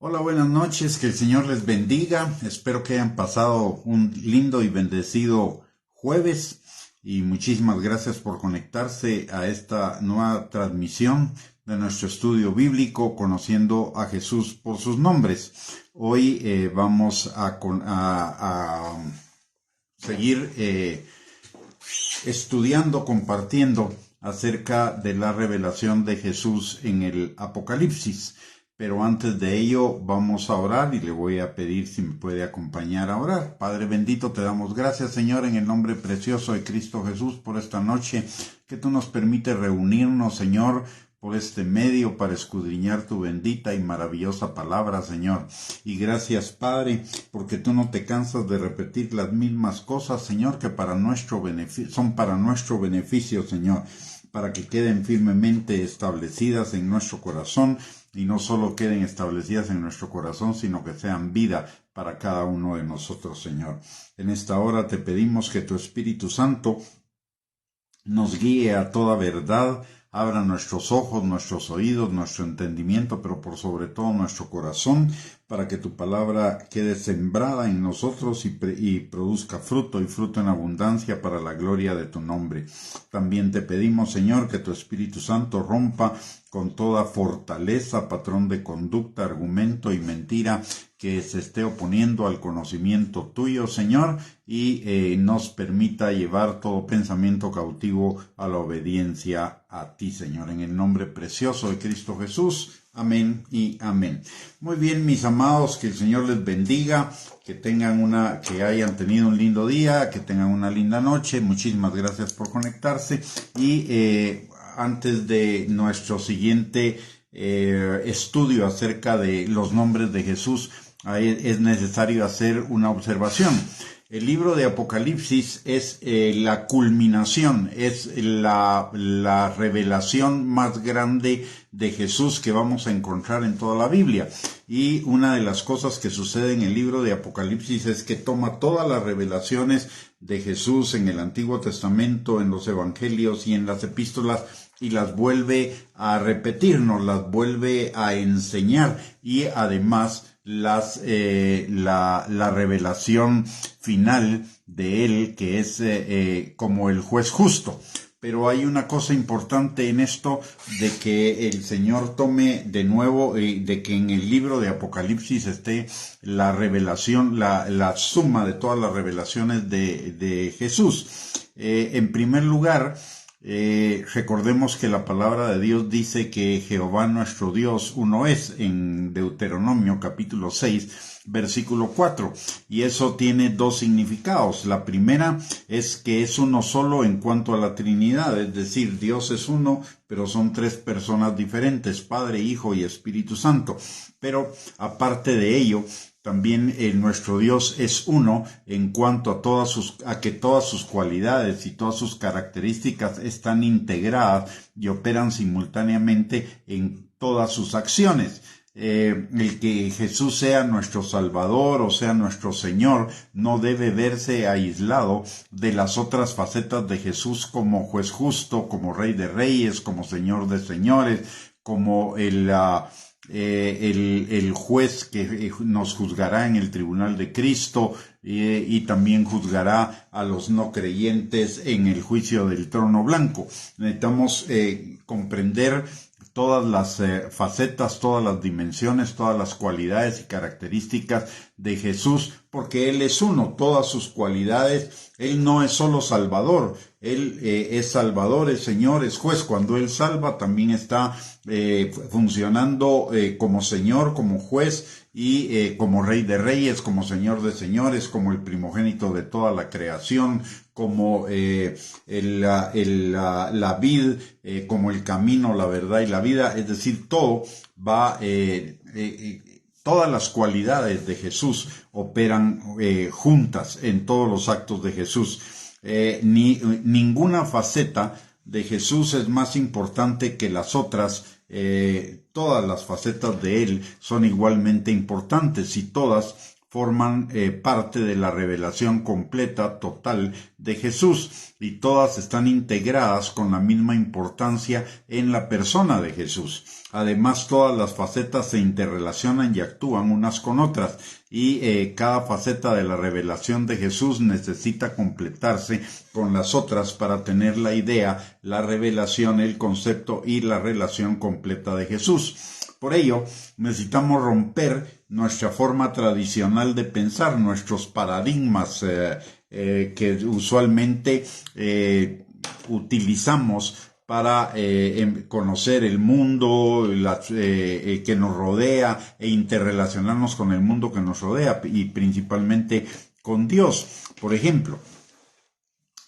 Hola, buenas noches, que el Señor les bendiga. Espero que hayan pasado un lindo y bendecido jueves y muchísimas gracias por conectarse a esta nueva transmisión de nuestro estudio bíblico Conociendo a Jesús por sus nombres. Hoy vamos a seguir estudiando, compartiendo acerca de la revelación de Jesús en el Apocalipsis. Pero antes de ello vamos a orar y le voy a pedir si me puede acompañar a orar. Padre bendito, te damos gracias, Señor, en el nombre precioso de Cristo Jesús por esta noche que tú nos permites reunirnos, Señor, por este medio para escudriñar tu bendita y maravillosa palabra, Señor. Y gracias, Padre, porque tú no te cansas de repetir las mismas cosas, Señor, que son para nuestro beneficio, Señor, para que queden firmemente establecidas en nuestro corazón, y no solo queden establecidas en nuestro corazón, sino que sean vida para cada uno de nosotros, Señor. En esta hora te pedimos que tu Espíritu Santo nos guíe a toda verdad, abra nuestros ojos, nuestros oídos, nuestro entendimiento, pero por sobre todo nuestro corazón, para que tu palabra quede sembrada en nosotros y produzca fruto y fruto en abundancia para la gloria de tu nombre. También te pedimos, Señor, que tu Espíritu Santo rompa con toda fortaleza, patrón de conducta, argumento y mentira que se esté oponiendo al conocimiento tuyo, Señor, y nos permita llevar todo pensamiento cautivo a la obediencia a ti, Señor, en el nombre precioso de Cristo Jesús. Amén y amén. Muy bien, mis amados, que el Señor les bendiga, que hayan tenido un lindo día, que tengan una linda noche. Muchísimas gracias por conectarse y antes de nuestro siguiente estudio acerca de los nombres de Jesús, es necesario hacer una observación. El libro de Apocalipsis es la culminación, es la revelación más grande de Jesús que vamos a encontrar en toda la Biblia. Y una de las cosas que sucede en el libro de Apocalipsis es que toma todas las revelaciones de Jesús en el Antiguo Testamento, en los Evangelios y en las epístolas, y las vuelve a repetirnos, las vuelve a enseñar, y además la revelación final de él, que es como el juez justo. Pero hay una cosa importante en esto, de que el Señor tome de nuevo, de que en el libro de Apocalipsis esté la revelación, la suma de todas las revelaciones de Jesús. En primer lugar, recordemos que la palabra de Dios dice que Jehová nuestro Dios uno es, en Deuteronomio capítulo 6, versículo 4, y eso tiene dos significados. La primera es que es uno solo en cuanto a la Trinidad, es decir, Dios es uno, pero son tres personas diferentes, Padre, Hijo y Espíritu Santo. Pero aparte de ello, también nuestro Dios es uno en cuanto a que todas sus cualidades y todas sus características están integradas y operan simultáneamente en todas sus acciones. El que Jesús sea nuestro Salvador o sea nuestro Señor no debe verse aislado de las otras facetas de Jesús, como juez justo, como Rey de Reyes, como Señor de Señores, como el juez que nos juzgará en el tribunal de Cristo, y también juzgará a los no creyentes en el juicio del trono blanco. Necesitamos comprender todas las facetas, todas las dimensiones, todas las cualidades y características de Jesús, porque Él es uno, todas sus cualidades. Él no es solo Salvador, Él es Salvador, es Señor, es juez. Cuando Él salva, también está funcionando como Señor, como juez, y como Rey de Reyes, como Señor de Señores, como el primogénito de toda la creación, como la vid, como el camino, la verdad y la vida. Es decir, todo va, todas las cualidades de Jesús operan juntas en todos los actos de Jesús. Ninguna faceta de Jesús es más importante que las otras. Todas las facetas de Él son igualmente importantes, y todas forman parte de la revelación completa, total de Jesús, y todas están integradas con la misma importancia en la persona de Jesús. Además, todas las facetas se interrelacionan y actúan unas con otras, y cada faceta de la revelación de Jesús necesita completarse con las otras para tener la idea, la revelación, el concepto y la relación completa de Jesús. Por ello, necesitamos romper nuestra forma tradicional de pensar, nuestros paradigmas que usualmente utilizamos para conocer el mundo que nos rodea e interrelacionarnos con el mundo que nos rodea y principalmente con Dios. Por ejemplo,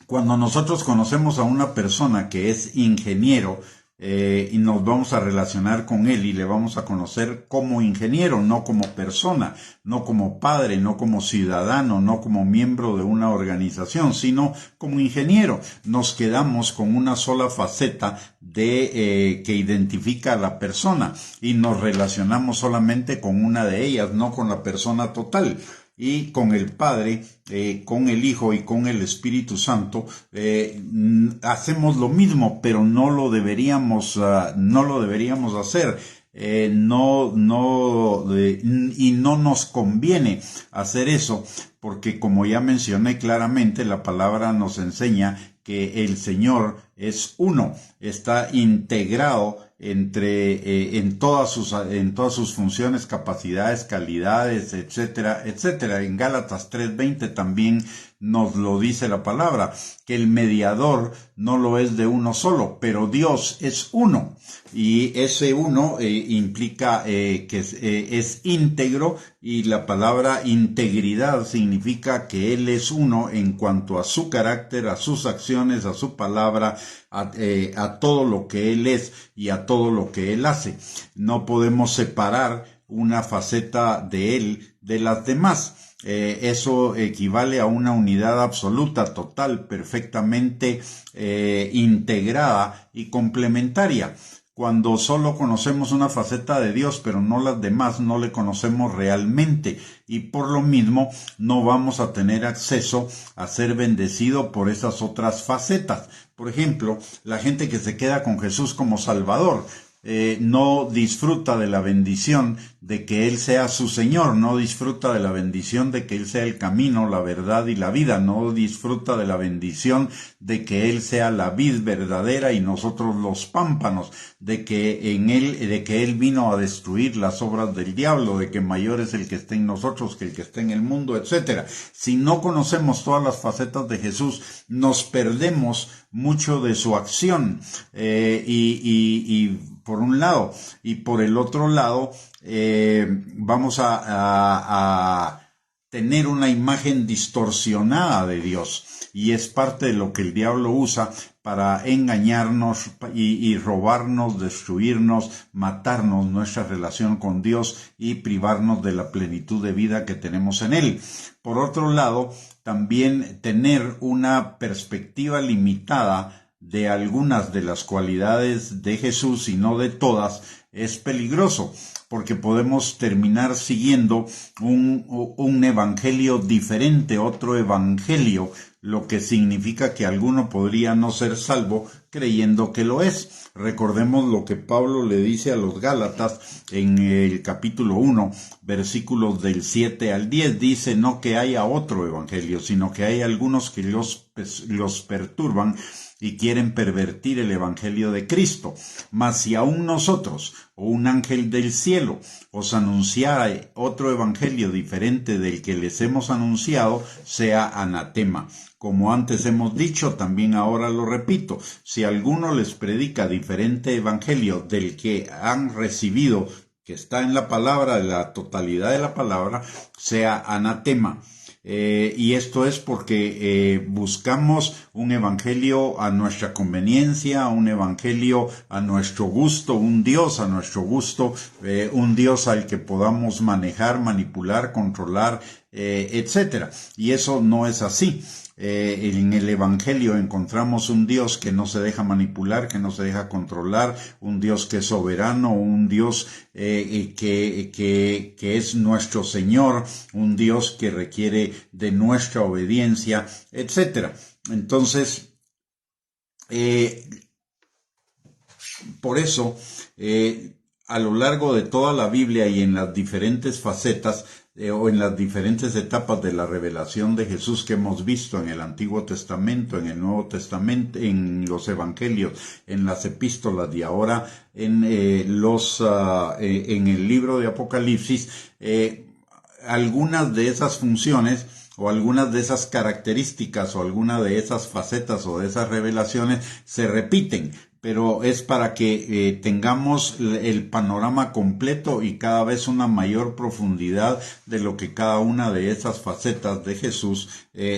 cuando nosotros conocemos a una persona que es ingeniero, y nos vamos a relacionar con él y le vamos a conocer como ingeniero, no como persona, no como padre, no como ciudadano, no como miembro de una organización, sino como ingeniero. Nos quedamos con una sola faceta que identifica a la persona y nos relacionamos solamente con una de ellas, no con la persona total. Y con el Padre, con el Hijo y con el Espíritu Santo hacemos lo mismo, pero no lo deberíamos hacer. Y no nos conviene hacer eso, porque como ya mencioné claramente, la palabra nos enseña que el Señor es uno, está integrado en todas sus funciones, capacidades, calidades, etcétera, etcétera. En Gálatas 3:20 también nos lo dice la palabra, que el mediador no lo es de uno solo, pero Dios es uno. Y ese uno implica que es íntegro, y la palabra integridad significa que Él es uno en cuanto a su carácter, a sus acciones, a su palabra, a todo lo que Él es y a todo lo que Él hace. No podemos separar una faceta de Él de las demás. Eso equivale a una unidad absoluta, total, perfectamente integrada y complementaria. Cuando solo conocemos una faceta de Dios, pero no las demás, no le conocemos realmente, y por lo mismo no vamos a tener acceso a ser bendecido por esas otras facetas. Por ejemplo, la gente que se queda con Jesús como Salvador, no disfruta de la bendición de que Él sea su Señor, no disfruta de la bendición de que Él sea el camino, la verdad y la vida, no disfruta de la bendición de que Él sea la vid verdadera y nosotros los pámpanos, de que Él vino a destruir las obras del diablo, de que mayor es el que está en nosotros que el que está en el mundo, etcétera. Si no conocemos todas las facetas de Jesús, nos perdemos mucho de su acción, y por un lado, y por el otro lado vamos a tener una imagen distorsionada de Dios, y es parte de lo que el diablo usa para engañarnos y robarnos, destruirnos, matarnos nuestra relación con Dios y privarnos de la plenitud de vida que tenemos en Él. Por otro lado, también tener una perspectiva limitada de algunas de las cualidades de Jesús y no de todas es peligroso, porque podemos terminar siguiendo un evangelio diferente, otro evangelio, lo que significa que alguno podría no ser salvo creyendo que lo es. Recordemos lo que Pablo le dice a los Gálatas en el capítulo 1, versículos del 7 al 10. Dice, no que haya otro evangelio, sino que hay algunos que los perturban y quieren pervertir el evangelio de Cristo. Mas si aún nosotros, o un ángel del cielo, os anunciara otro evangelio diferente del que les hemos anunciado, sea anatema. Como antes hemos dicho, también ahora lo repito, si alguno les predica diferente evangelio del que han recibido, que está en la palabra, la totalidad de la palabra, sea anatema. Y esto es porque buscamos un evangelio a nuestra conveniencia, un evangelio a nuestro gusto, un Dios a nuestro gusto, un Dios al que podamos manejar, manipular, controlar, etcétera. Y eso no es así. En el Evangelio encontramos un Dios que no se deja manipular, que no se deja controlar, un Dios que es soberano, un Dios que es nuestro Señor, un Dios que requiere de nuestra obediencia, etcétera. Entonces, por eso, a lo largo de toda la Biblia y en las diferentes facetas o en las diferentes etapas de la revelación de Jesús que hemos visto en el Antiguo Testamento, en el Nuevo Testamento, en los Evangelios, en las epístolas y ahora en el libro de Apocalipsis, algunas de esas funciones o algunas de esas características o algunas de esas facetas o de esas revelaciones se repiten, pero es para que tengamos el panorama completo y cada vez una mayor profundidad de lo que cada una de esas facetas de Jesús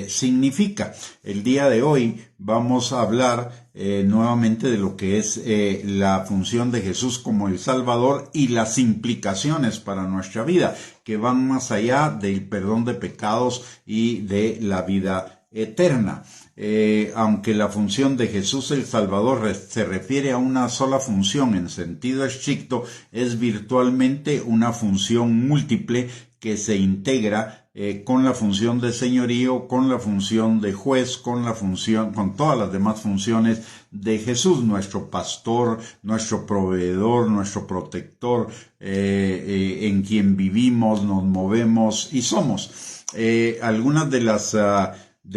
significa. El día de hoy vamos a hablar nuevamente de lo que es la función de Jesús como el Salvador y las implicaciones para nuestra vida, que van más allá del perdón de pecados y de la vida eterna. Aunque la función de Jesús el Salvador se refiere a una sola función en sentido estricto, es virtualmente una función múltiple que se integra con la función de señorío, con la función de juez, con todas las demás funciones de Jesús, nuestro pastor, nuestro proveedor, nuestro protector, en quien vivimos, nos movemos y somos. Algunas de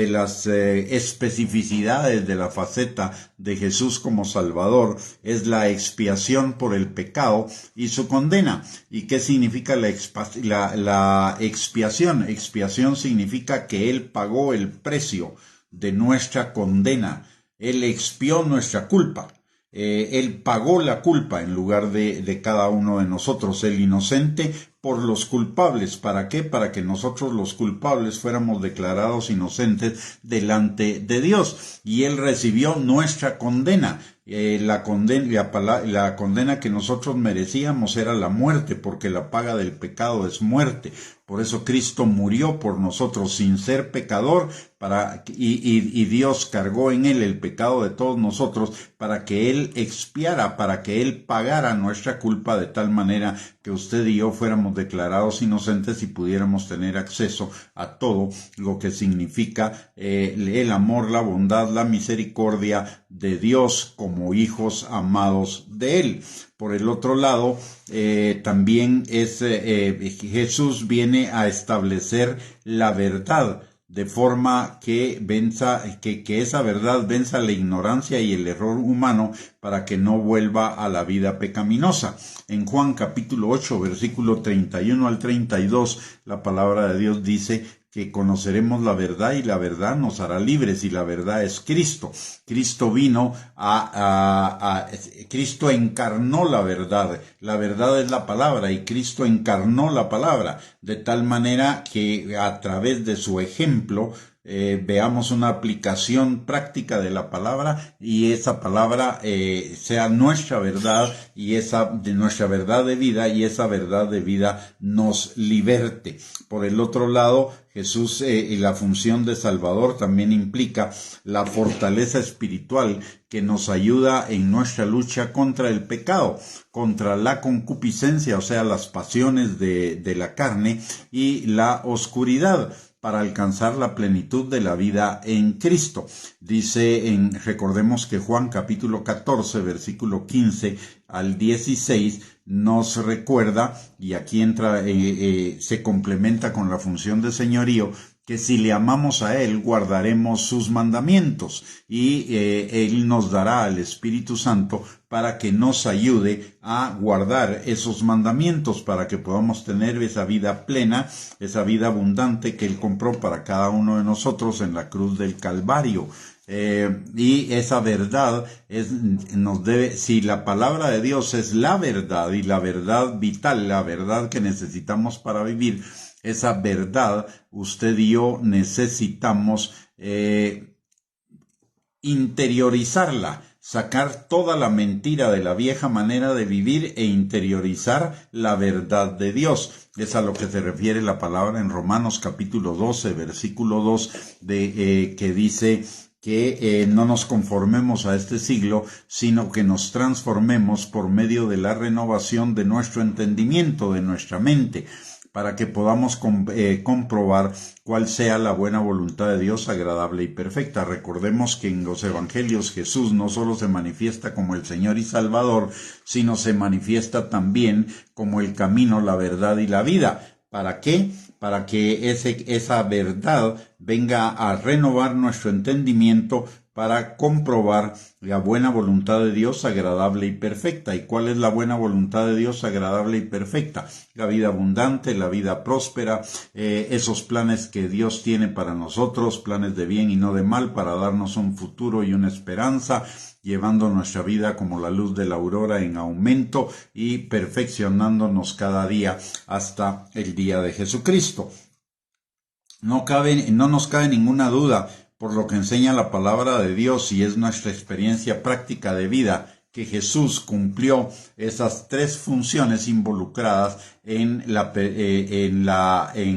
las especificidades de la faceta de Jesús como Salvador es la expiación por el pecado y su condena. ¿Y qué significa la expiación? Expiación significa que Él pagó el precio de nuestra condena. Él expió nuestra culpa. Él pagó la culpa en lugar de cada uno de nosotros, el inocente por los culpables. ¿Para qué? Para que nosotros los culpables fuéramos declarados inocentes delante de Dios. Y Él recibió nuestra condena. La condena que nosotros merecíamos era la muerte, porque la paga del pecado es muerte. Por eso Cristo murió por nosotros sin ser pecador, y Dios cargó en Él el pecado de todos nosotros para que Él expiara, para que Él pagara nuestra culpa, de tal manera que usted y yo fuéramos declarados inocentes y pudiéramos tener acceso a todo lo que significa el amor, la bondad, la misericordia de Dios como hijos amados de Él. Por el otro lado, también Jesús viene a establecer la verdad, de forma que esa verdad venza la ignorancia y el error humano para que no vuelva a la vida pecaminosa. En Juan capítulo 8, versículo 31 al 32, la palabra de Dios dice que conoceremos la verdad y la verdad nos hará libres, y la verdad es Cristo. Cristo vino Cristo encarnó la verdad es la palabra, y Cristo encarnó la palabra, de tal manera que a través de su ejemplo veamos una aplicación práctica de la palabra, y esa palabra sea nuestra verdad, y nuestra verdad de vida, y esa verdad de vida nos liberte. Por el otro lado, Jesús y la función de Salvador también implica la fortaleza espiritual que nos ayuda en nuestra lucha contra el pecado, contra la concupiscencia, o sea, las pasiones de la carne, y la oscuridad, para alcanzar la plenitud de la vida en Cristo. Recordemos que Juan capítulo 14, versículo 15 al 16, nos recuerda, y aquí se complementa con la función de señorío, que si le amamos a Él, guardaremos sus mandamientos, y Él nos dará al Espíritu Santo para que nos ayude a guardar esos mandamientos, para que podamos tener esa vida plena, esa vida abundante que Él compró para cada uno de nosotros en la cruz del Calvario. Y esa verdad si la palabra de Dios es la verdad, y la verdad vital, la verdad que necesitamos para vivir, esa verdad usted y yo necesitamos interiorizarla, sacar toda la mentira de la vieja manera de vivir e interiorizar la verdad de Dios. Es a lo que se refiere la palabra en Romanos capítulo 12, versículo 2, que dice que no nos conformemos a este siglo, sino que nos transformemos por medio de la renovación de nuestro entendimiento, de nuestra mente, para que podamos comprobar cuál sea la buena voluntad de Dios, agradable y perfecta. Recordemos que en los evangelios Jesús no solo se manifiesta como el Señor y Salvador, sino se manifiesta también como el camino, la verdad y la vida. ¿Para qué? Para que esa verdad venga a renovar nuestro entendimiento para comprobar la buena voluntad de Dios agradable y perfecta. ¿Y cuál es la buena voluntad de Dios agradable y perfecta? La vida abundante, la vida próspera, esos planes que Dios tiene para nosotros, planes de bien y no de mal, para darnos un futuro y una esperanza, llevando nuestra vida como la luz de la aurora en aumento y perfeccionándonos cada día hasta el día de Jesucristo. No nos cabe ninguna duda, por lo que enseña la palabra de Dios y es nuestra experiencia práctica de vida, que Jesús cumplió esas tres funciones involucradas en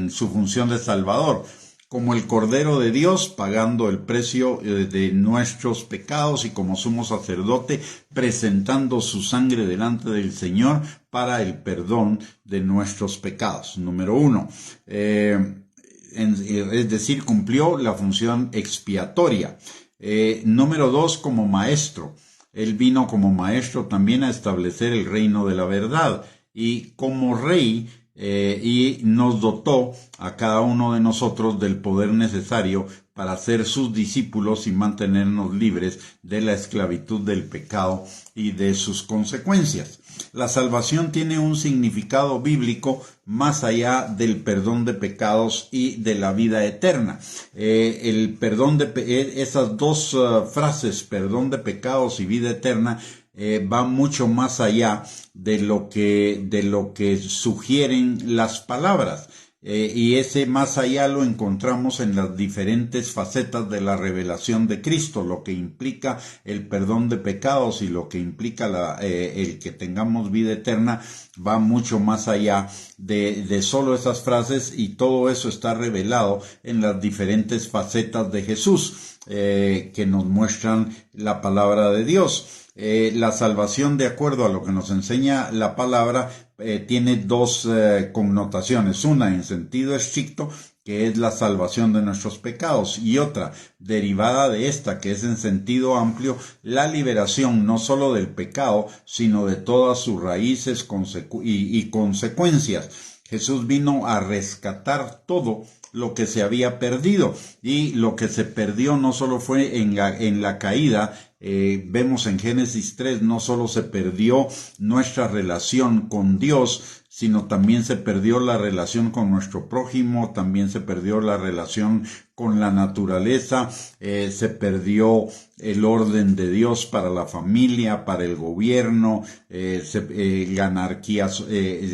su función de Salvador, como el Cordero de Dios, pagando el precio de nuestros pecados, y como sumo sacerdote, presentando su sangre delante del Señor para el perdón de nuestros pecados. Número 1. Es decir, cumplió la función expiatoria. Número 2, como maestro. Él vino como maestro también a establecer el reino de la verdad, y como rey, y nos dotó a cada uno de nosotros del poder necesario para ser sus discípulos y mantenernos libres de la esclavitud del pecado y de sus consecuencias. La salvación tiene un significado bíblico más allá del perdón de pecados y de la vida eterna. El perdón esas dos frases, perdón de pecados y vida eterna, va mucho más allá de lo que sugieren las palabras. Y ese más allá lo encontramos en las diferentes facetas de la revelación de Cristo, lo que implica el perdón de pecados y lo que implica el que tengamos vida eterna, va mucho más allá de solo esas frases, y todo eso está revelado en las diferentes facetas de Jesús, que nos muestran la palabra de Dios. La salvación, de acuerdo a lo que nos enseña la palabra, tiene dos connotaciones. Una en sentido estricto, que es la salvación de nuestros pecados, y otra derivada de esta, que es en sentido amplio, la liberación no solo del pecado, sino de todas sus raíces y consecuencias. Jesús vino a rescatar todo lo que se había perdido, y lo que se perdió no solo fue en la caída. Vemos en Génesis 3, no solo se perdió nuestra relación con Dios, sino también se perdió la relación con nuestro prójimo, también se perdió la relación con la naturaleza, se perdió el orden de Dios para la familia, para el gobierno,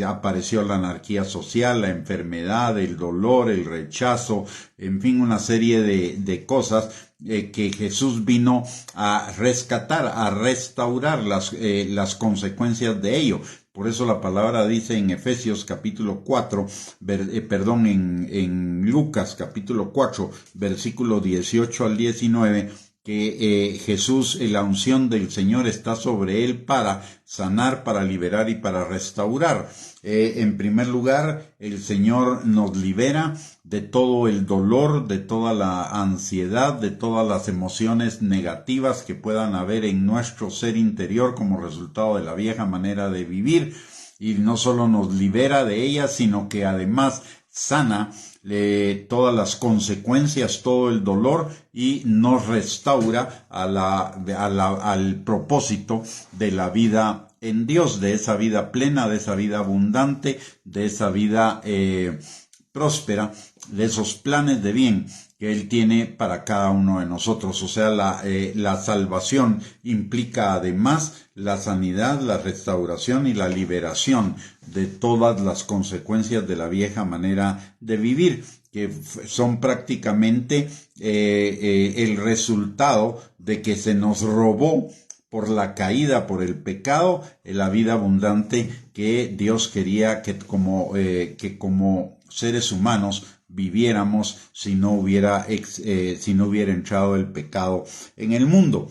apareció la anarquía social, la enfermedad, el dolor, el rechazo, en fin, una serie de cosas que Jesús vino a rescatar, a restaurar las consecuencias de ello. Por eso la palabra dice en Efesios capítulo 4, en Lucas capítulo 4, versículo 18 al 19, que Jesús, la unción del Señor está sobre él para sanar, para liberar y para restaurar. En primer lugar, el Señor nos libera de todo el dolor, de toda la ansiedad, de todas las emociones negativas que puedan haber en nuestro ser interior como resultado de la vieja manera de vivir. Y no solo nos libera de ellas, sino que además sana todas las consecuencias, todo el dolor, y nos restaura al propósito de la vida en Dios, de esa vida plena, de esa vida abundante, de esa vida próspera, de esos planes de bien que Él tiene para cada uno de nosotros. O sea, la salvación implica además la sanidad, la restauración y la liberación de todas las consecuencias de la vieja manera de vivir, que son prácticamente el resultado de que se nos robó por la caída, por el pecado, la vida abundante que Dios quería que como seres humanos viviéramos si no hubiera entrado el pecado en el mundo.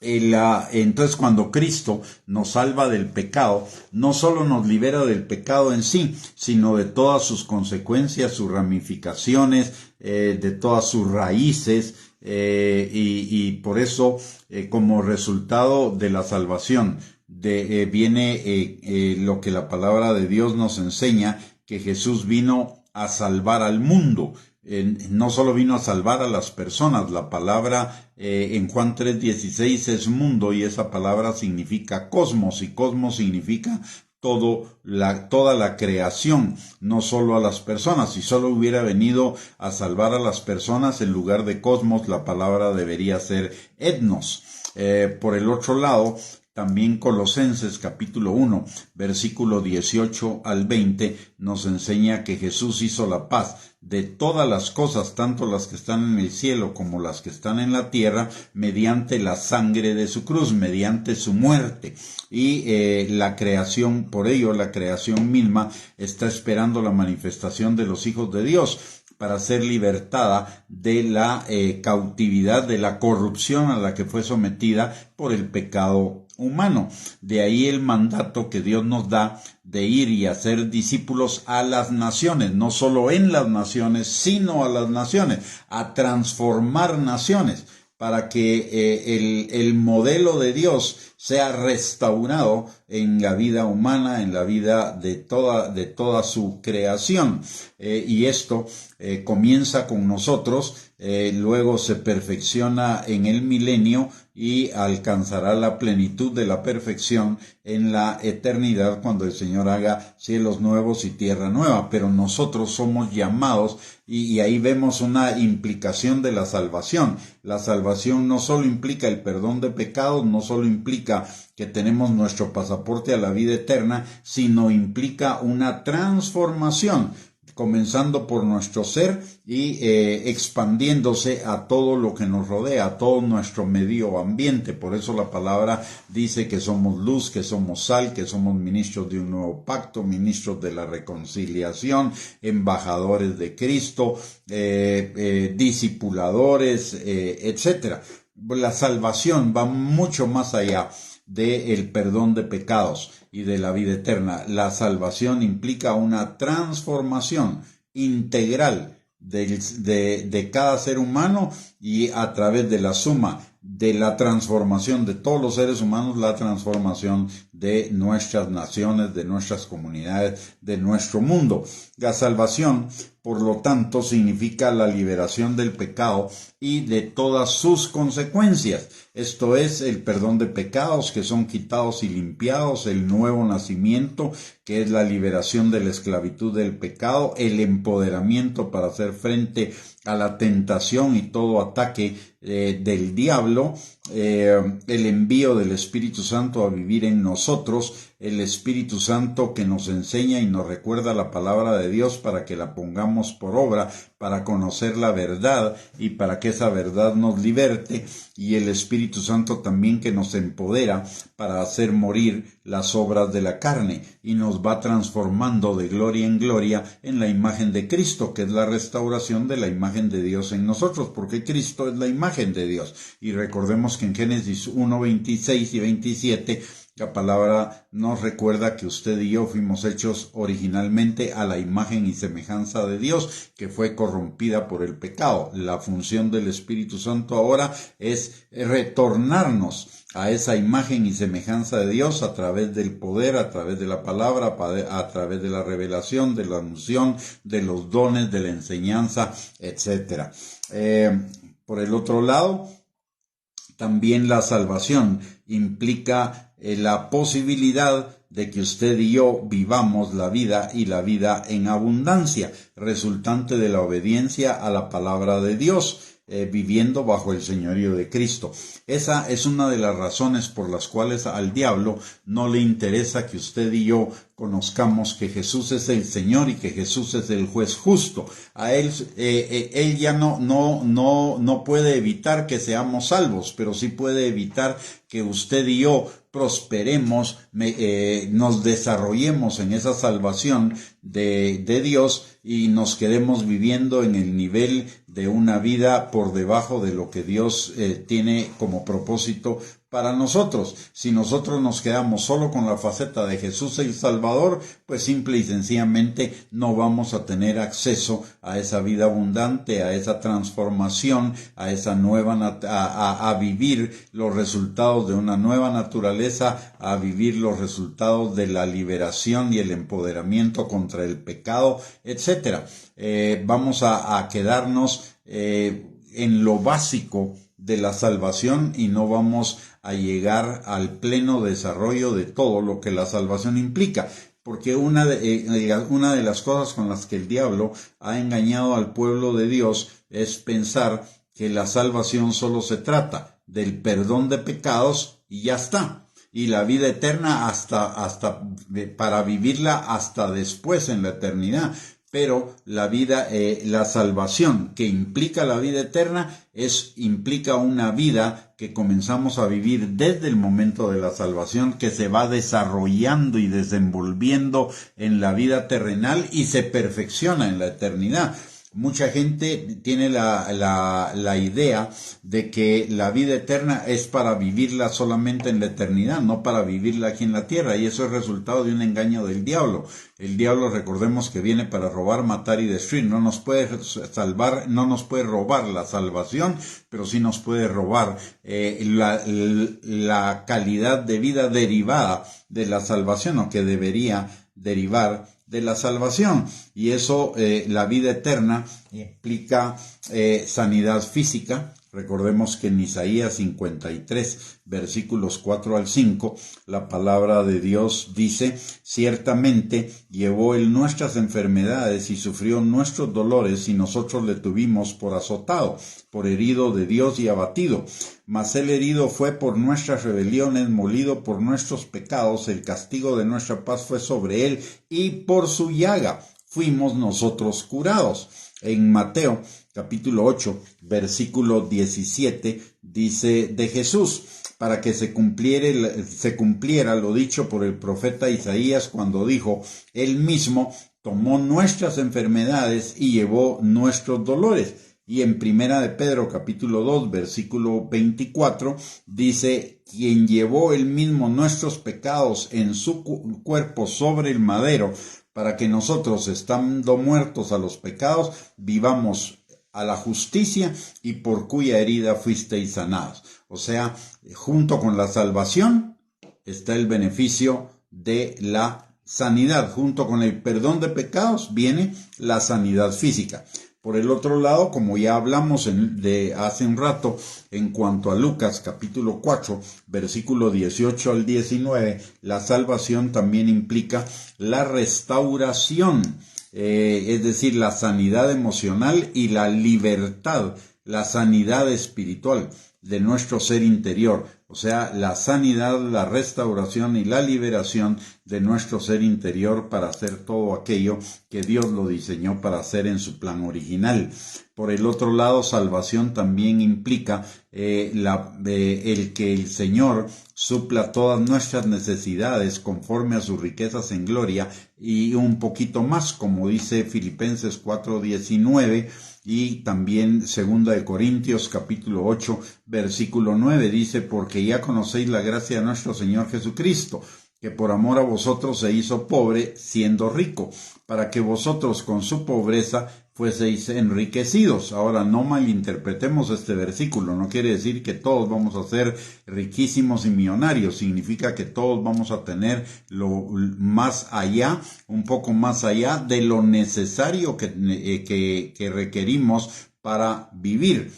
Entonces, cuando Cristo nos salva del pecado, no solo nos libera del pecado en sí, sino de todas sus consecuencias, sus ramificaciones, de todas sus raíces, y por eso, como resultado de la salvación, viene lo que la palabra de Dios nos enseña, que Jesús vino a salvar al mundo. No solo vino a salvar a las personas, la palabra en Juan 3:16 es mundo, y esa palabra significa cosmos, y cosmos significa toda la creación, no solo a las personas. Si solo hubiera venido a salvar a las personas, en lugar de cosmos, la palabra debería ser etnos. Por el otro lado, también Colosenses capítulo 1, versículo 18 al 20, nos enseña que Jesús hizo la paz de todas las cosas, tanto las que están en el cielo como las que están en la tierra, mediante la sangre de su cruz, mediante su muerte. Y la creación, por ello la creación misma está esperando la manifestación de los hijos de Dios, para ser libertada de la cautividad, de la corrupción a la que fue sometida por el pecado humano. De ahí el mandato que Dios nos da de ir y hacer discípulos a las naciones, no solo en las naciones, sino a las naciones, a transformar naciones, para que el modelo de Dios sea restaurado en la vida humana, en la vida de toda su creación. Y esto comienza con nosotros, luego se perfecciona en el milenio y alcanzará la plenitud de la perfección en la eternidad, cuando el Señor haga cielos nuevos y tierra nueva. Pero nosotros somos llamados, y ahí vemos una implicación de la salvación. La salvación no solo implica el perdón de pecados, no solo implica que tenemos nuestro pasaporte a la vida eterna, sino implica una transformación, comenzando por nuestro ser y expandiéndose a todo lo que nos rodea, a todo nuestro medio ambiente. Por eso la palabra dice que somos luz, que somos sal, que somos ministros de un nuevo pacto, ministros de la reconciliación, embajadores de Cristo, discipuladores, etcétera. La salvación va mucho más allá del perdón de pecados y de la vida eterna. La salvación implica una transformación integral de cada ser humano, y a través de la suma de la transformación de todos los seres humanos, la transformación de nuestras naciones, de nuestras comunidades, de nuestro mundo. La salvación, por lo tanto, significa la liberación del pecado y de todas sus consecuencias. Esto es el perdón de pecados que son quitados y limpiados, el nuevo nacimiento, que es la liberación de la esclavitud del pecado, el empoderamiento para hacer frente a la tentación y todo ataque del diablo, el envío del Espíritu Santo a vivir en nosotros, el Espíritu Santo que nos enseña y nos recuerda la palabra de Dios para que la pongamos por obra, para conocer la verdad y para que esa verdad nos liberte, y el Espíritu Santo también que nos empodera para hacer morir las obras de la carne y nos va transformando de gloria en gloria en la imagen de Cristo, que es la restauración de la imagen de Dios en nosotros, porque Cristo es la imagen de Dios. Y recordemos que en Génesis 1, 26 y 27 la palabra nos recuerda que usted y yo fuimos hechos originalmente a la imagen y semejanza de Dios, que fue corrompida por el pecado. La función del Espíritu Santo ahora es retornarnos a esa imagen y semejanza de Dios a través del poder, a través de la palabra, a través de la revelación, de la unción, de los dones, de la enseñanza, etcétera. Por el otro lado, también la salvación implica la posibilidad de que usted y yo vivamos la vida, y la vida en abundancia, resultante de la obediencia a la palabra de Dios. viviendo bajo el señorío de Cristo. Esa es una de las razones por las cuales al diablo no le interesa que usted y yo conozcamos que Jesús es el Señor y que Jesús es el juez justo. A él ya no puede evitar que seamos salvos, pero sí puede evitar que usted y yo prosperemos, nos desarrollemos en esa salvación de Dios y nos quedemos viviendo en el nivel de una vida por debajo de lo que Dios tiene como propósito para nosotros. Si nosotros nos quedamos solo con la faceta de Jesús el Salvador, pues simple y sencillamente no vamos a tener acceso a esa vida abundante, a esa transformación, a esa nueva a vivir los resultados de una nueva naturaleza, a vivir los resultados de la liberación y el empoderamiento contra el pecado, etcétera. Vamos a quedarnos en lo básico de la salvación y no vamos a llegar al pleno desarrollo de todo lo que la salvación implica, porque una de las cosas con las que el diablo ha engañado al pueblo de Dios es pensar que la salvación solo se trata del perdón de pecados y ya está, y la vida eterna hasta para vivirla hasta después en la eternidad. Pero la salvación que implica la vida eterna implica una vida que comenzamos a vivir desde el momento de la salvación, que se va desarrollando y desenvolviendo en la vida terrenal y se perfecciona en la eternidad. Mucha gente tiene la idea de que la vida eterna es para vivirla solamente en la eternidad, no para vivirla aquí en la tierra, y eso es resultado de un engaño del diablo. El diablo, recordemos que viene para robar, matar y destruir. No nos puede salvar, no nos puede robar la salvación, pero sí nos puede robar la calidad de vida derivada de la salvación, o que debería derivar de la salvación. Y eso, la vida eterna, implica sanidad física. Recordemos que en Isaías 53, versículos 4 al 5, la palabra de Dios dice: ciertamente llevó él nuestras enfermedades y sufrió nuestros dolores, y nosotros le tuvimos por azotado, por herido de Dios y abatido. Mas el herido fue por nuestras rebeliones, molido por nuestros pecados, el castigo de nuestra paz fue sobre él, y por su llaga fuimos nosotros curados. En Mateo capítulo 8, versículo 17, dice de Jesús: para que se cumpliera lo dicho por el profeta Isaías cuando dijo: él mismo tomó nuestras enfermedades y llevó nuestros dolores. Y en Primera de Pedro capítulo 2, versículo 24, dice: quien llevó él mismo nuestros pecados en su cuerpo sobre el madero, para que nosotros, estando muertos a los pecados, vivamos a la justicia, y por cuya herida fuisteis sanados. O sea, junto con la salvación está el beneficio de la sanidad. Junto con el perdón de pecados viene la sanidad física. Por el otro lado, como ya hablamos de hace un rato, en cuanto a Lucas capítulo 4, versículo 18 al 19, la salvación también implica la restauración, es decir, la sanidad emocional y la libertad, la sanidad espiritual de nuestro ser interior. O sea, la sanidad, la restauración y la liberación de nuestro ser interior para hacer todo aquello que Dios lo diseñó para hacer en su plan original. Por el otro lado, salvación también implica el que el Señor supla todas nuestras necesidades conforme a sus riquezas en gloria y un poquito más, como dice Filipenses 4:19, y también 2 de Corintios capítulo 8, versículo 9, dice: porque ya conocéis la gracia de nuestro Señor Jesucristo, que por amor a vosotros se hizo pobre, siendo rico, para que vosotros con su pobreza fueseis enriquecidos. Ahora, no malinterpretemos este versículo, no quiere decir que todos vamos a ser riquísimos y millonarios, significa que todos vamos a tener lo más allá, un poco más allá de lo necesario que requerimos para vivir.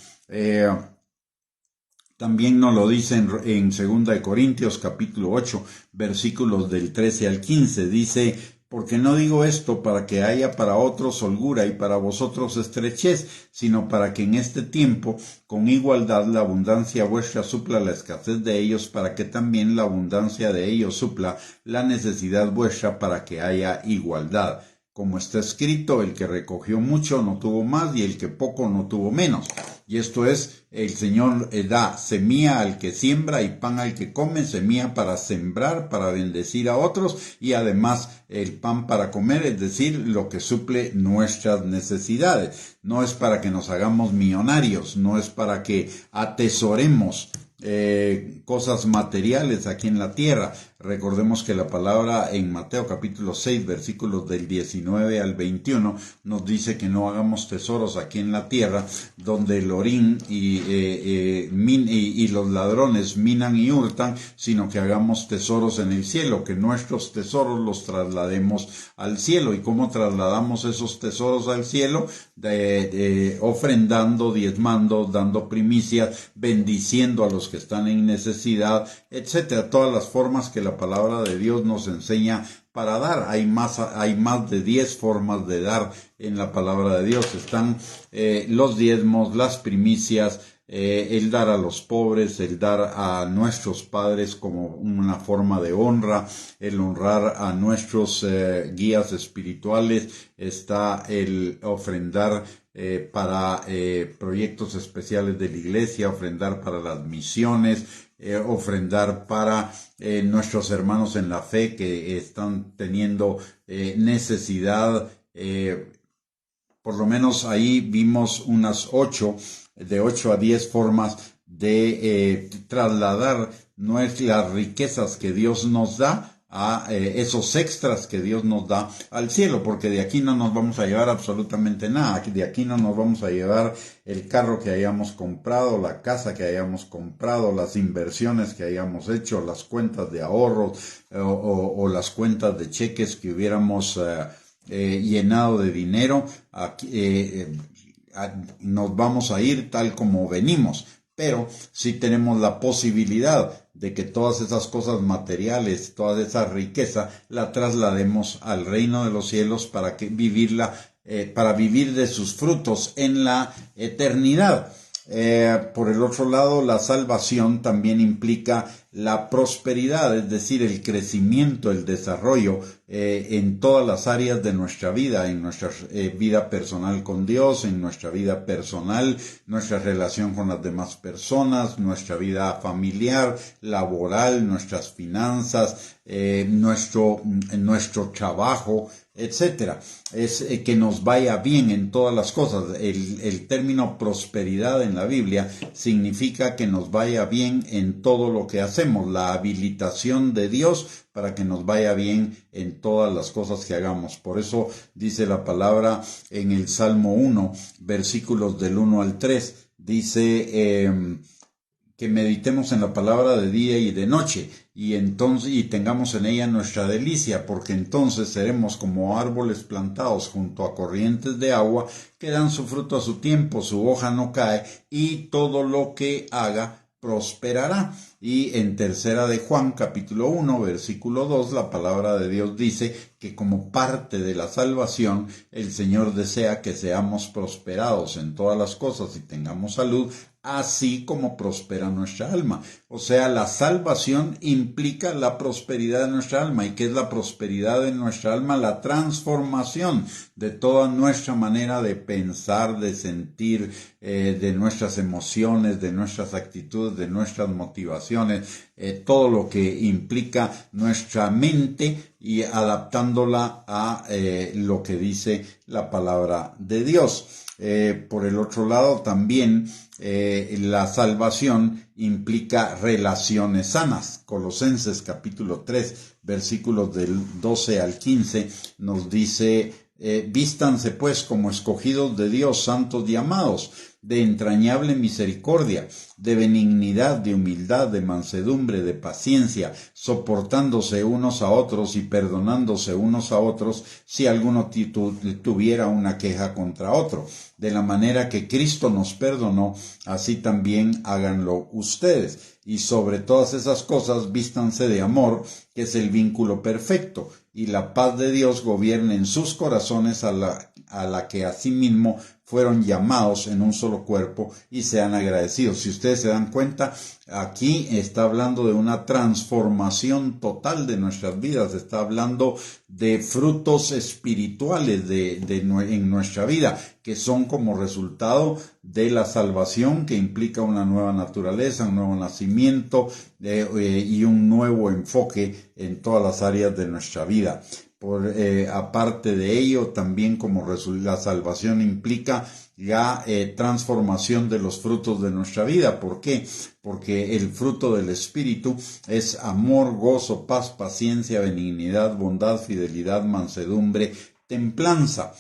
También nos lo dice en 2 de Corintios capítulo 8, versículos del 13 al 15, dice: Porque no digo esto para que haya para otros holgura y para vosotros estrechez, sino para que en este tiempo, con igualdad, la abundancia vuestra supla la escasez de ellos, para que también la abundancia de ellos supla la necesidad vuestra, para que haya igualdad. Como está escrito, el que recogió mucho no tuvo más, y el que poco no tuvo menos. Y esto es, el Señor da semilla al que siembra y pan al que come, semilla para sembrar, para bendecir a otros, y además el pan para comer, es decir, lo que suple nuestras necesidades. No es para que nos hagamos millonarios, no es para que atesoremos cosas materiales aquí en la tierra. Recordemos que la palabra en Mateo capítulo 6, versículos del 19 al 21, nos dice que no hagamos tesoros aquí en la tierra, donde el orín y los ladrones minan y hurtan, sino que hagamos tesoros en el cielo, que nuestros tesoros los traslademos al cielo. ¿Y cómo trasladamos esos tesoros al cielo? Ofrendando, diezmando, dando primicias, bendiciendo a los que están en necesidad, etcétera. Todas las formas que la palabra de Dios nos enseña para dar. Hay más de 10 formas de dar en la palabra de Dios. Están los diezmos, las primicias, el dar a los pobres, el dar a nuestros padres como una forma de honra, el honrar a nuestros guías espirituales, está el ofrendar para proyectos especiales de la iglesia, ofrendar para las misiones, ofrendar para nuestros hermanos en la fe que están teniendo necesidad. Por lo menos ahí vimos unas 8 a 10 formas de trasladar las riquezas que Dios nos da a esos extras que Dios nos da al cielo, porque de aquí no nos vamos a llevar absolutamente nada. De aquí no nos vamos a llevar el carro que hayamos comprado, la casa que hayamos comprado, las inversiones que hayamos hecho, las cuentas de ahorros o las cuentas de cheques que hubiéramos llenado de dinero. Aquí, nos vamos a ir tal como venimos, pero sí tenemos la posibilidad de que todas esas cosas materiales, toda esa riqueza, la traslademos al reino de los cielos para vivir de sus frutos en la eternidad. Por el otro lado, la salvación también implica la prosperidad, es decir, el crecimiento, el desarrollo en todas las áreas de nuestra vida, en nuestra vida personal con Dios, en nuestra vida personal, nuestra relación con las demás personas, nuestra vida familiar, laboral, nuestras finanzas, nuestro trabajo, etcétera. Es que nos vaya bien en todas las cosas. El término prosperidad en la Biblia significa que nos vaya bien en todo lo que hacemos, la habilitación de Dios para que nos vaya bien en todas las cosas que hagamos. Por eso dice la palabra en el Salmo 1, versículos del 1 al 3, dice que meditemos en la palabra de día y de noche, y tengamos en ella nuestra delicia, porque entonces seremos como árboles plantados junto a corrientes de agua, que dan su fruto a su tiempo, su hoja no cae, y todo lo que haga prosperará. Y en tercera de Juan, capítulo 1, versículo 2, la palabra de Dios dice que como parte de la salvación, el Señor desea que seamos prosperados en todas las cosas y tengamos salud, así como prospera nuestra alma. O sea, la salvación implica la prosperidad de nuestra alma. ¿Y qué es la prosperidad de nuestra alma? La transformación de toda nuestra manera de pensar, de sentir, de nuestras emociones, de nuestras actitudes, de nuestras motivaciones, todo lo que implica nuestra mente y adaptándola a lo que dice la palabra de Dios. Por el otro lado, también la salvación implica relaciones sanas. Colosenses capítulo 3, versículos del 12 al 15 nos dice: vístanse pues como escogidos de Dios, santos y amados, de entrañable misericordia, de benignidad, de humildad, de mansedumbre, de paciencia, soportándose unos a otros y perdonándose unos a otros si alguno tuviera una queja contra otro. De la manera que Cristo nos perdonó, así también háganlo ustedes. Y sobre todas esas cosas vístanse de amor, que es el vínculo perfecto. y la paz de Dios gobierne en sus corazones, a la que asimismo fueron llamados en un solo cuerpo, y sean agradecidos. Si ustedes se dan cuenta, aquí está hablando de una transformación total de nuestras vidas, está hablando de frutos espirituales en nuestra vida, que son como resultado de la salvación, que implica una nueva naturaleza, un nuevo nacimiento y un nuevo enfoque en todas las áreas de nuestra vida. Aparte de ello, también como la salvación implica la transformación de los frutos de nuestra vida. ¿Por qué? Porque el fruto del Espíritu es amor, gozo, paz, paciencia, benignidad, bondad, fidelidad, mansedumbre, templanza.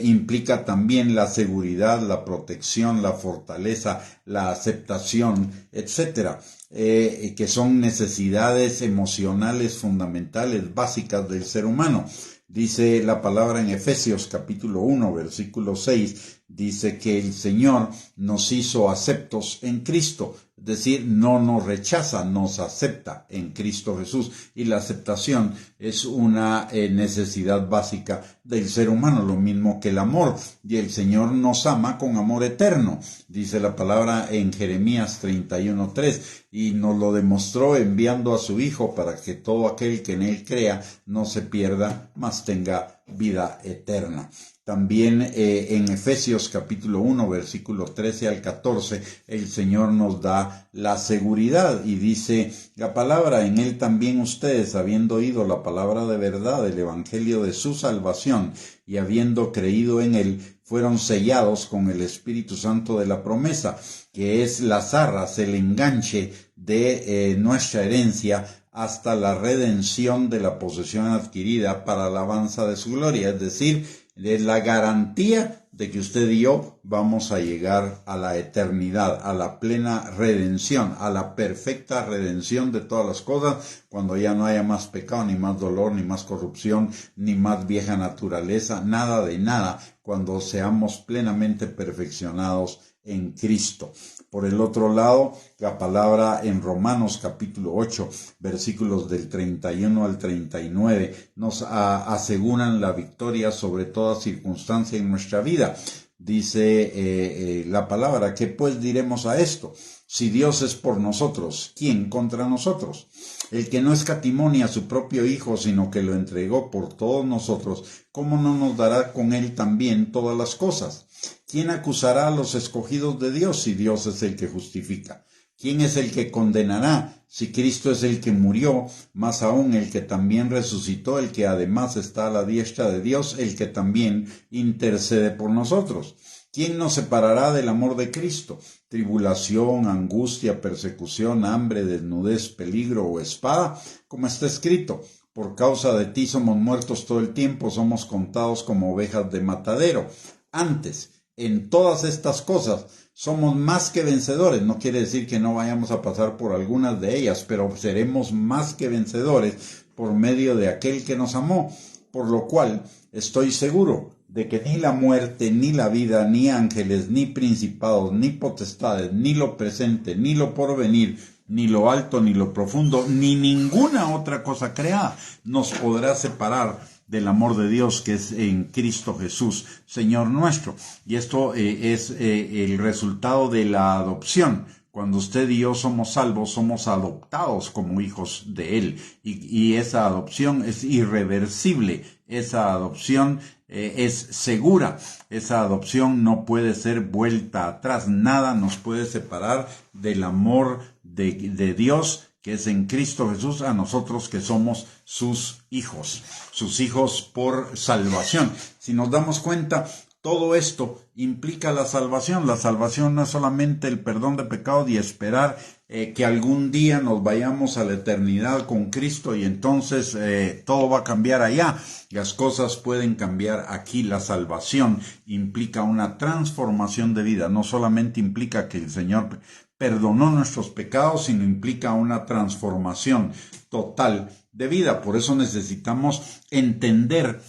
Implica también la seguridad, la protección, la fortaleza, la aceptación, etcétera, que son necesidades emocionales fundamentales, básicas del ser humano. Dice la palabra en Efesios capítulo 1, versículo 6, dice que el Señor nos hizo aceptos en Cristo, es decir, no nos rechaza, nos acepta en Cristo Jesús, y la aceptación es una necesidad básica del ser humano, lo mismo que el amor, y el Señor nos ama con amor eterno, dice la palabra en Jeremías 31:3, y nos lo demostró enviando a su Hijo para que todo aquel que en él crea no se pierda, mas tenga vida eterna. También en Efesios capítulo 1, versículo 13 al 14, el Señor nos da la seguridad y dice la palabra: en él también ustedes, habiendo oído la palabra de verdad, el evangelio de su salvación, y habiendo creído en él, fueron sellados con el Espíritu Santo de la promesa, que es las arras, el enganche de nuestra herencia, hasta la redención de la posesión adquirida para la alabanza de su gloria, es decir, de la garantía de que usted y yo vamos a llegar a la eternidad, a la plena redención, a la perfecta redención de todas las cosas, cuando ya no haya más pecado, ni más dolor, ni más corrupción, ni más vieja naturaleza, nada de nada, cuando seamos plenamente perfeccionados en Cristo. Por el otro lado, la palabra en Romanos capítulo 8, versículos del 31 al 39, nos aseguran la victoria sobre toda circunstancia en nuestra vida. Dice la palabra: ¿qué pues diremos a esto? Si Dios es por nosotros, ¿quién contra nosotros? El que no escatimó ni a su propio Hijo, sino que lo entregó por todos nosotros, ¿cómo no nos dará con él también todas las cosas? ¿Quién acusará a los escogidos de Dios si Dios es el que justifica? ¿Quién es el que condenará si Cristo es el que murió, más aún el que también resucitó, el que además está a la diestra de Dios, el que también intercede por nosotros? ¿Quién nos separará del amor de Cristo? ¿Tribulación, angustia, persecución, hambre, desnudez, peligro o espada? Como está escrito: por causa de ti somos muertos todo el tiempo, somos contados como ovejas de matadero. Antes, en todas estas cosas, somos más que vencedores. No quiere decir que no vayamos a pasar por algunas de ellas, pero seremos más que vencedores por medio de aquel que nos amó. Por lo cual, estoy seguro de que ni la muerte, ni la vida, ni ángeles, ni principados, ni potestades, ni lo presente, ni lo porvenir, ni lo alto, ni lo profundo, ni ninguna otra cosa creada nos podrá separar del amor de Dios que es en Cristo Jesús, Señor nuestro. Y esto es el resultado de la adopción. Cuando usted y yo somos salvos, somos adoptados como hijos de Él. Y esa adopción es irreversible. Esa adopción es segura. Esa adopción no puede ser vuelta atrás. Nada nos puede separar del amor de Dios, que es en Cristo Jesús, a nosotros que somos sus hijos por salvación. Si nos damos cuenta, todo esto implica la salvación. La salvación no es solamente el perdón de pecados y esperar que algún día nos vayamos a la eternidad con Cristo y entonces todo va a cambiar allá. Las cosas pueden cambiar aquí. La salvación implica una transformación de vida. No solamente implica que el Señor perdonó nuestros pecados, sino implica una transformación total de vida. Por eso necesitamos entender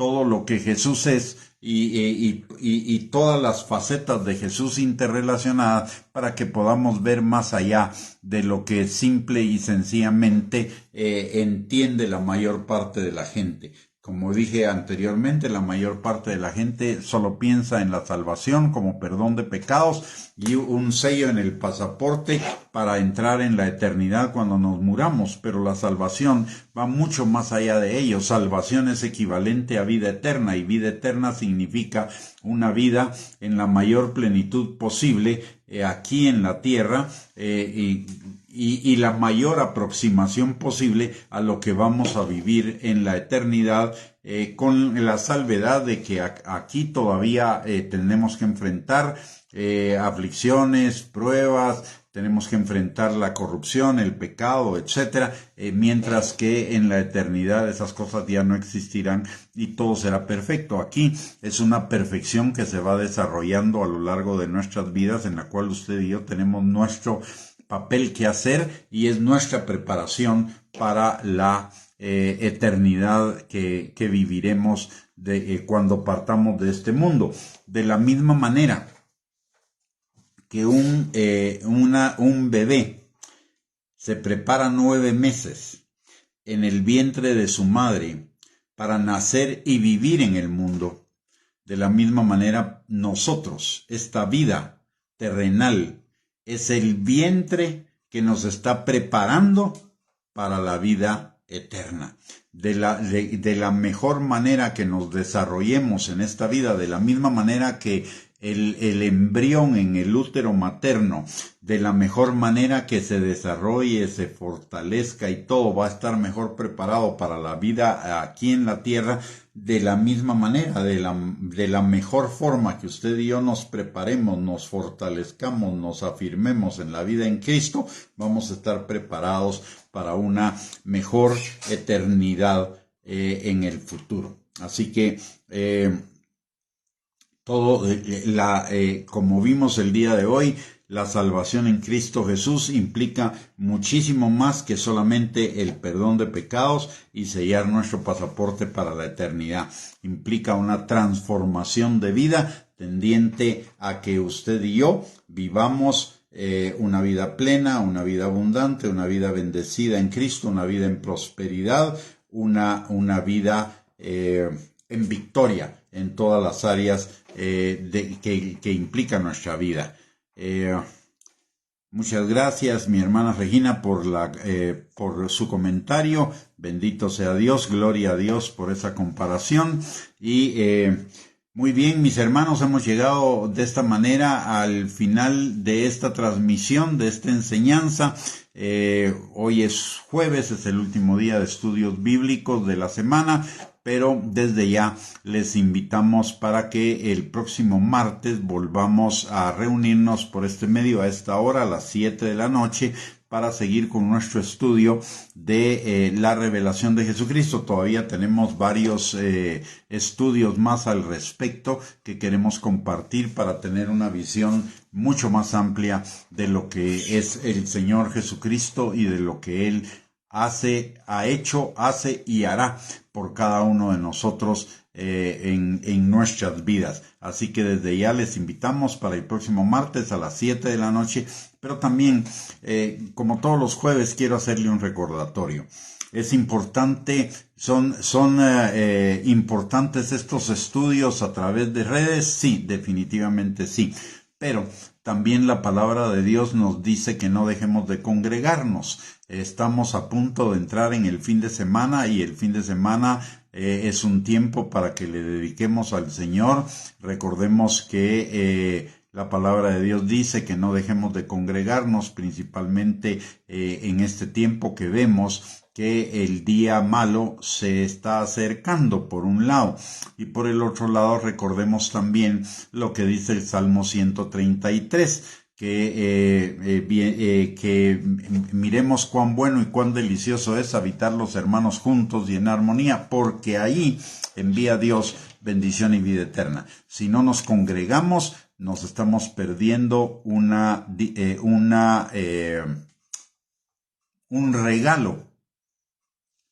todo lo que Jesús es y todas las facetas de Jesús interrelacionadas para que podamos ver más allá de lo que simple y sencillamente entiende la mayor parte de la gente. Como dije anteriormente, la mayor parte de la gente solo piensa en la salvación como perdón de pecados y un sello en el pasaporte para entrar en la eternidad cuando nos muramos, pero la salvación va mucho más allá de ello. Salvación es equivalente a vida eterna, y vida eterna significa una vida en la mayor plenitud posible aquí en la tierra y la mayor aproximación posible a lo que vamos a vivir en la eternidad, con la salvedad de que aquí todavía tenemos que enfrentar aflicciones, pruebas, tenemos que enfrentar la corrupción, el pecado, etcétera, mientras que en la eternidad esas cosas ya no existirán y todo será perfecto. Aquí es una perfección que se va desarrollando a lo largo de nuestras vidas, en la cual usted y yo tenemos nuestro papel que hacer y es nuestra preparación para la eternidad que viviremos cuando partamos de este mundo. De la misma manera que un bebé se prepara 9 meses en el vientre de su madre para nacer y vivir en el mundo, de la misma manera nosotros, esta vida terrenal, es el vientre que nos está preparando para la vida eterna. De la mejor manera que nos desarrollemos en esta vida, de la misma manera que el embrión en el útero materno, de la mejor manera que se desarrolle, se fortalezca y todo va a estar mejor preparado para la vida aquí en la tierra, de la misma manera, de la mejor forma que usted y yo nos preparemos, nos fortalezcamos, nos afirmemos en la vida en Cristo, vamos a estar preparados para una mejor eternidad en el futuro. Así que como vimos el día de hoy, la salvación en Cristo Jesús implica muchísimo más que solamente el perdón de pecados y sellar nuestro pasaporte para la eternidad. Implica una transformación de vida tendiente a que usted y yo vivamos una vida plena, una vida abundante, una vida bendecida en Cristo, una vida en prosperidad, una vida en victoria en todas las áreas que implica nuestra vida. Muchas gracias, mi hermana Regina, por su comentario. Bendito sea Dios, gloria a Dios por esa comparación. Y muy bien, mis hermanos, hemos llegado de esta manera al final de esta transmisión, de esta enseñanza. Hoy es jueves, es el último día de estudios bíblicos de la semana, pero desde ya les invitamos para que el próximo martes volvamos a reunirnos por este medio a esta hora, a las 7 de la noche, para seguir con nuestro estudio de la revelación de Jesucristo. Todavía tenemos varios estudios más al respecto que queremos compartir para tener una visión mucho más amplia de lo que es el Señor Jesucristo y de lo que Él ha hecho, hace y hará por cada uno de nosotros en nuestras vidas. Así que desde ya les invitamos para el próximo martes a las 7 de la noche, pero también, como todos los jueves, quiero hacerle un recordatorio. Es importante, son importantes estos estudios a través de redes, sí, definitivamente sí, pero también la palabra de Dios nos dice que no dejemos de congregarnos. Estamos a punto de entrar en el fin de semana y el fin de semana es un tiempo para que le dediquemos al Señor. Recordemos que la palabra de Dios dice que no dejemos de congregarnos, principalmente en este tiempo que vemos que el día malo se está acercando por un lado, y por el otro lado recordemos también lo que dice el Salmo 133, que miremos cuán bueno y cuán delicioso es habitar los hermanos juntos y en armonía, porque ahí envía Dios bendición y vida eterna. Si no nos congregamos, nos estamos perdiendo un regalo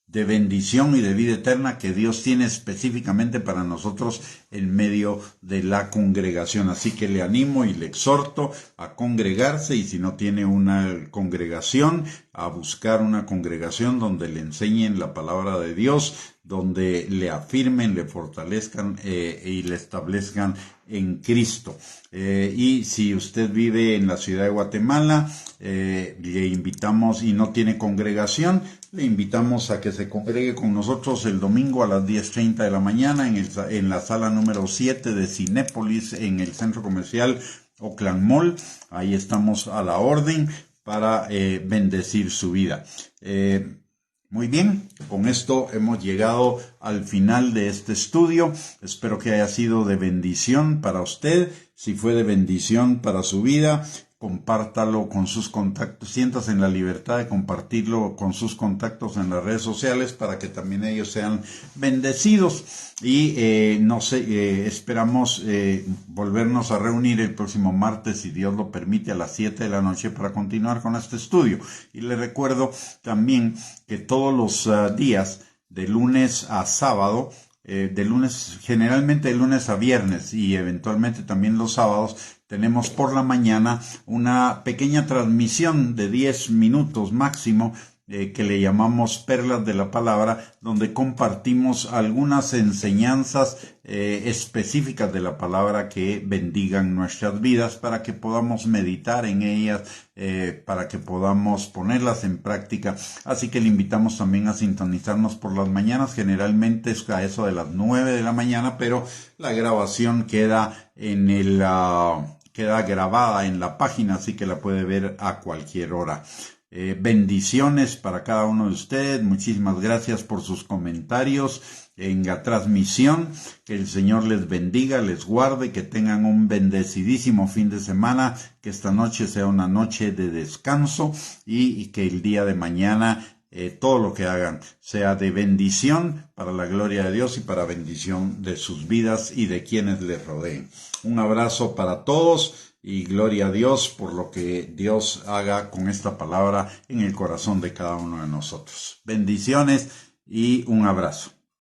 de bendición y de vida eterna que Dios tiene específicamente para nosotros en medio de la congregación. Así que le animo y le exhorto a congregarse, y si no tiene una congregación, a buscar una congregación donde le enseñen la palabra de Dios, donde le afirmen, le fortalezcan y le establezcan en Cristo. Y si usted vive en la ciudad de Guatemala, le invitamos, y no tiene congregación, le invitamos a que se congregue con nosotros el domingo a las 10:30 de la mañana en la sala número 7 de Cinépolis, en el centro comercial Oakland Mall. Ahí estamos a la orden para bendecir su vida. Muy bien, con esto hemos llegado al final de este estudio. Espero que haya sido de bendición para usted. Si fue de bendición para su vida, compártalo con sus contactos. Siéntase en la libertad de compartirlo con sus contactos en las redes sociales para que también ellos sean bendecidos. Y esperamos volvernos a reunir el próximo martes, si Dios lo permite, a las 7 de la noche para continuar con este estudio. Y le recuerdo también que todos los días, de lunes a sábado, generalmente de lunes a viernes y eventualmente también los sábados, tenemos por la mañana una pequeña transmisión de 10 minutos máximo, que le llamamos Perlas de la Palabra, donde compartimos algunas enseñanzas específicas de la palabra que bendigan nuestras vidas, para que podamos meditar en ellas, para que podamos ponerlas en práctica. Así que le invitamos también a sintonizarnos por las mañanas. Generalmente es a eso de las 9 de la mañana, pero la grabación queda grabada en la página, así que la puede ver a cualquier hora. Bendiciones para cada uno de ustedes. Muchísimas gracias por sus comentarios en la transmisión. Que el Señor les bendiga, les guarde, que tengan un bendecidísimo fin de semana, que esta noche sea una noche de descanso y que el día de mañana todo lo que hagan sea de bendición para la gloria de Dios y para bendición de sus vidas y de quienes les rodeen. Un abrazo para todos. Y gloria a Dios por lo que Dios haga con esta palabra en el corazón de cada uno de nosotros. Bendiciones y un abrazo.